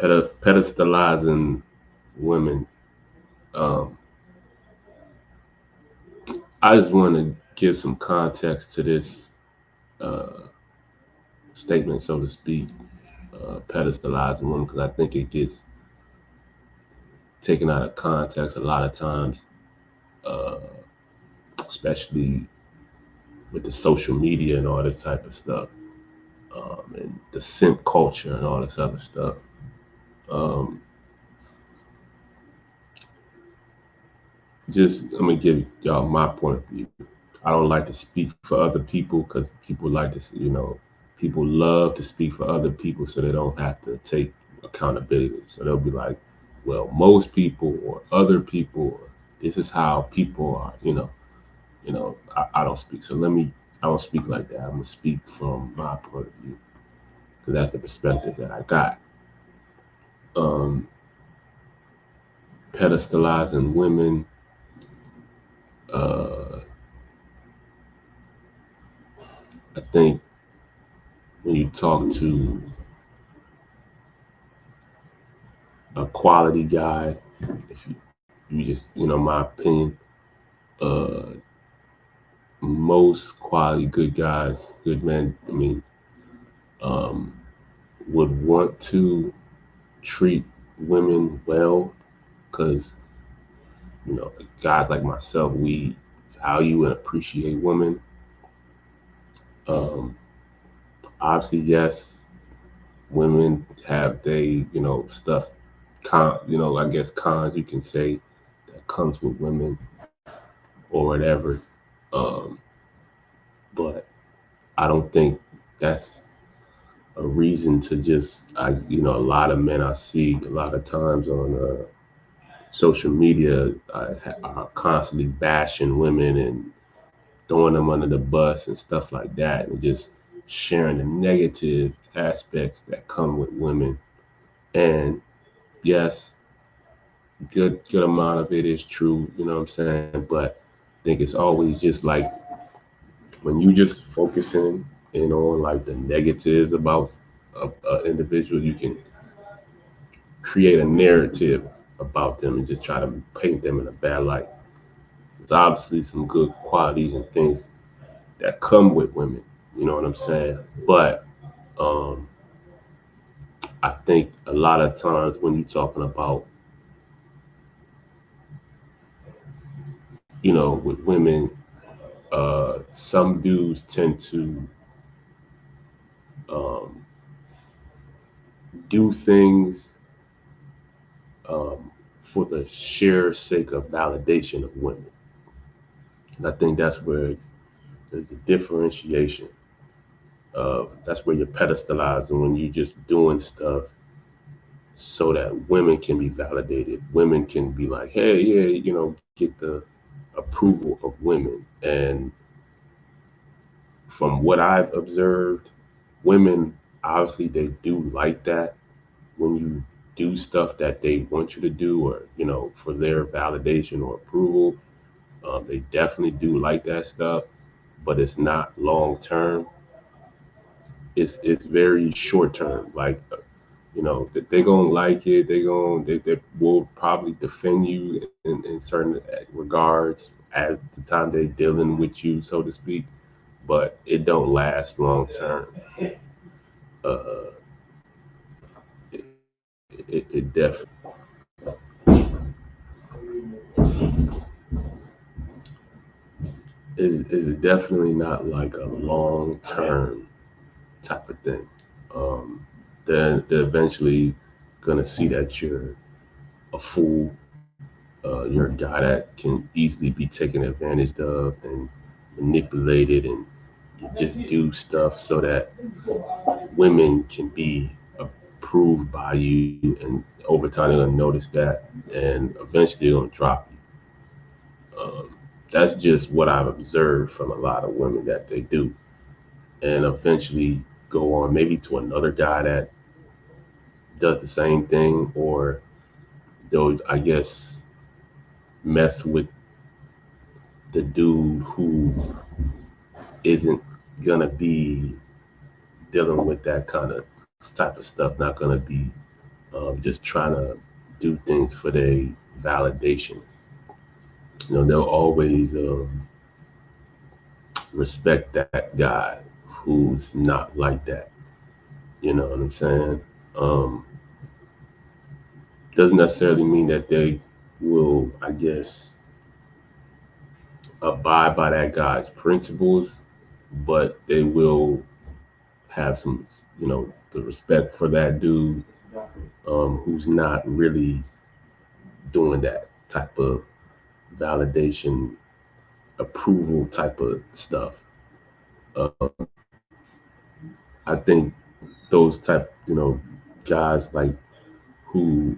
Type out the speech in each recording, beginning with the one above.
Pedestalizing women. Um, I just want to give some context to this uh, statement, so to speak, pedestalizing women, because I think it gets taken out of context a lot of times, uh, especially with the social media and all this type of stuff, and the simp culture and all this other stuff. Um, just I'm gonna give y'all my point of view. I don't like to speak for other people because people like to, people love to speak for other people so they don't have to take accountability. So they'll be like, well, most people or other people, or this is how people are. I don't speak. So I don't speak like that. I'm gonna speak from my point of view because that's the perspective that I got. Um, Pedestalizing women. Uh, I think when you talk to a quality guy, if you just, my opinion, uh, most quality good guys, good men, um, would want to treat women well because, guys like myself, we value and appreciate women. Um, Obviously, yes, women have they, stuff, I guess cons you can say that comes with women or whatever. Um, but I don't think that's a reason to just, a lot of men I see a lot of times on social media are constantly bashing women and throwing them under the bus and stuff like that, and just sharing the negative aspects that come with women. And yes, good amount of it is true, you know what I'm saying? But I think it's always just like when you just focusing in on like the negatives about a individual, you can create a narrative about them and just try to paint them in a bad light. There's obviously some good qualities and things that come with women. You know what I'm saying? But um, I think a lot of times when you're talking about, with women, some dudes tend to um, do things um, for the sheer sake of validation of women. And I think that's where there's a differentiation. That's where you're pedestalizing when you're just doing stuff so that women can be validated. Women can be like, hey, yeah, get the approval of women. And from what I've observed, women obviously they do like that when you do stuff that they want you to do, or for their validation or approval. They definitely do like that stuff, but it's not long term. It's very short term. Like, that they gonna like it. They will probably defend you in certain regards as the time they dealing with you, so to speak. But it don't last long term. Uh, it is definitely not like a long term type of thing. Um, they're eventually gonna see that you're a fool. You're a guy that can easily be taken advantage of and manipulated, and you just do stuff so that women can be approved by you, and over time they're gonna notice that, and eventually they're gonna drop you. That's just what I've observed from a lot of women that they do, and eventually go on maybe to another guy that does the same thing, or they'll, I guess, mess with the dude who isn't gonna be dealing with that kind of type of stuff, not gonna be just trying to do things for their validation. They'll always respect that guy who's not like that. You know what I'm saying? Um, doesn't necessarily mean that they will, I guess, abide by that guy's principles, but they will have some, the respect for that dude who's not really doing that type of validation, approval type of stuff. Uh, I think those type, guys like who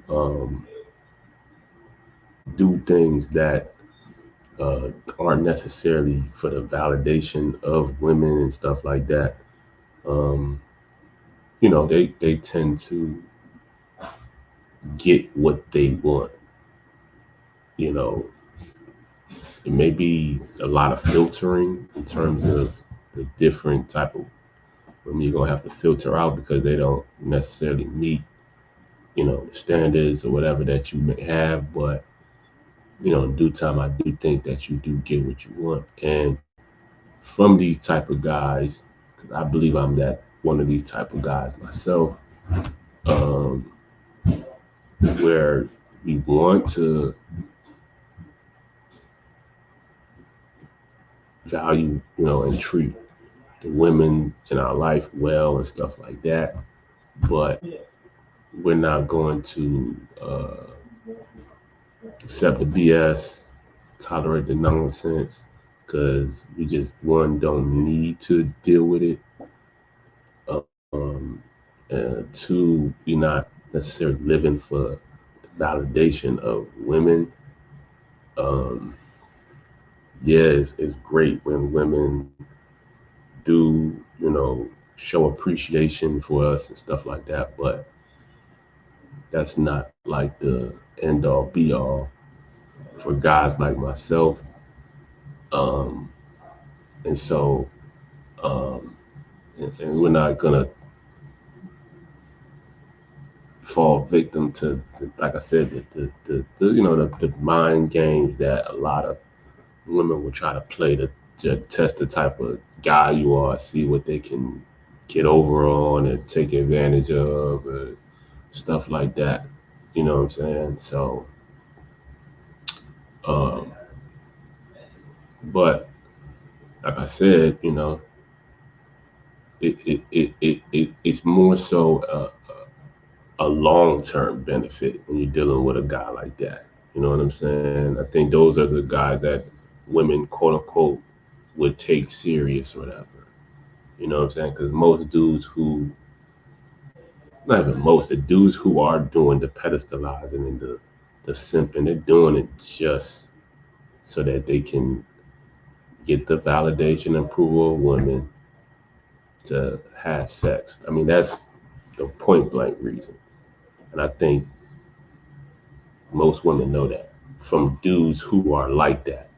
do things that uh, aren't necessarily for the validation of women and stuff like that. Um, they tend to get what they want. You know, it may be a lot of filtering in terms of the different type of women you're gonna have to filter out because they don't necessarily meet, the standards or whatever that you may have. But in due time, I do think that you do get what you want, and from these type of guys, because I believe I'm that one of these type of guys myself, um, where we want to value, and treat the women in our life well and stuff like that. But we're not going to accept the BS, tolerate the nonsense, because we just, one, don't need to deal with it. Um, and two, we're not necessarily living for the validation of women. Um, yeah, it's great when women do, show appreciation for us and stuff like that, but that's not like the end all be all for guys like myself. Um, and so, um, and we're not gonna fall victim to, like I said, the mind games that a lot of women will try to play to test the type of guy you are, see what they can get over on and take advantage of, stuff like that. You know what I'm saying? So, um, but like I said, it's more so a long term benefit when you're dealing with a guy like that. You know what I'm saying? I think those are the guys that women, quote unquote, would take serious or whatever. You know what I'm saying? Because most dudes who, not even most, the dudes who are doing the pedestalizing and the simping, they're doing it just so that they can get the validation and approval of women to have sex. I mean, that's the point blank reason. And I think most women know that from dudes who are like that.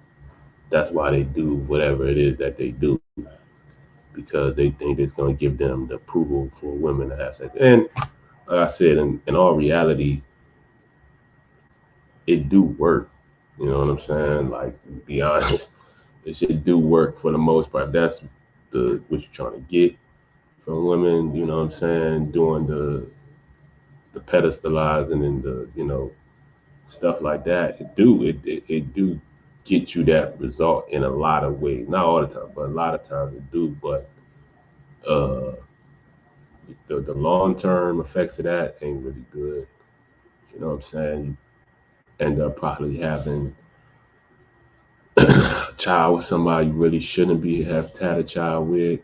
That's why they do whatever it is that they do, because they think it's going to give them the approval for women to have sex. And like I said, in all reality, it do work. You know what I'm saying? Like, be honest, it should do work for the most part. If that's what you're trying to get from women, you know what I'm saying, doing the pedestalizing and the, stuff like that. It do get you that result in a lot of ways. Not all the time, but a lot of times it do. But uh the long term effects of that ain't really good. You know what I'm saying? You end up probably having a child with somebody you really shouldn't be have had a child with,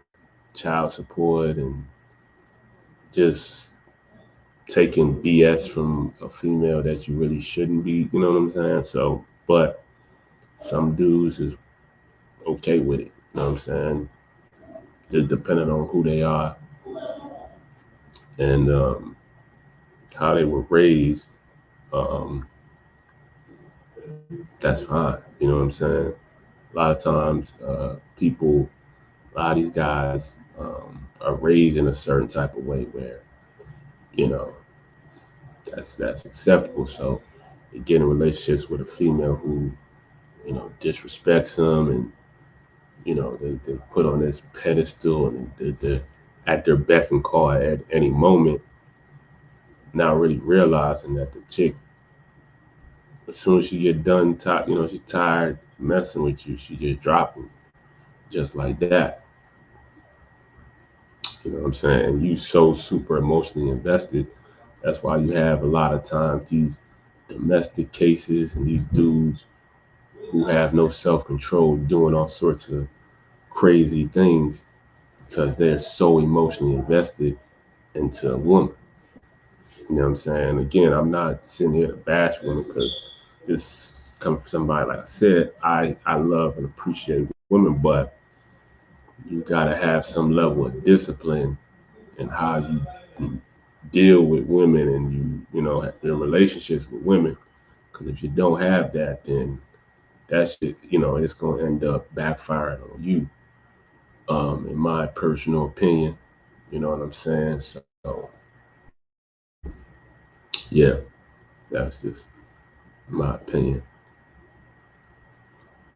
child support, and just taking BS from a female that you really shouldn't be, you know what I'm saying? So, but some dudes is okay with it, you know what I'm saying? Just depending on who they are and how they were raised, um, that's fine, you know what I'm saying? A lot of times, a lot of these guys are raised in a certain type of way where, you know, that's acceptable. So you get in relationships with a female who, disrespects them, and they put on this pedestal, and they're at their beck and call at any moment, not really realizing that the chick, as soon as she get done, she's tired messing with you, she just drop them, just like that. You know what I'm saying? And you so super emotionally invested. That's why you have a lot of times these domestic cases and these dudes who have no self-control doing all sorts of crazy things because they're so emotionally invested into a woman. You know what I'm saying? Again, I'm not sitting here to bash women because this comes from somebody, like I said, I love and appreciate women, but you gotta have some level of discipline in how you deal with women, and your relationships with women. Because if you don't have that, then that shit, it's gonna end up backfiring on you. In my personal opinion, you know what I'm saying? So yeah, that's just my opinion.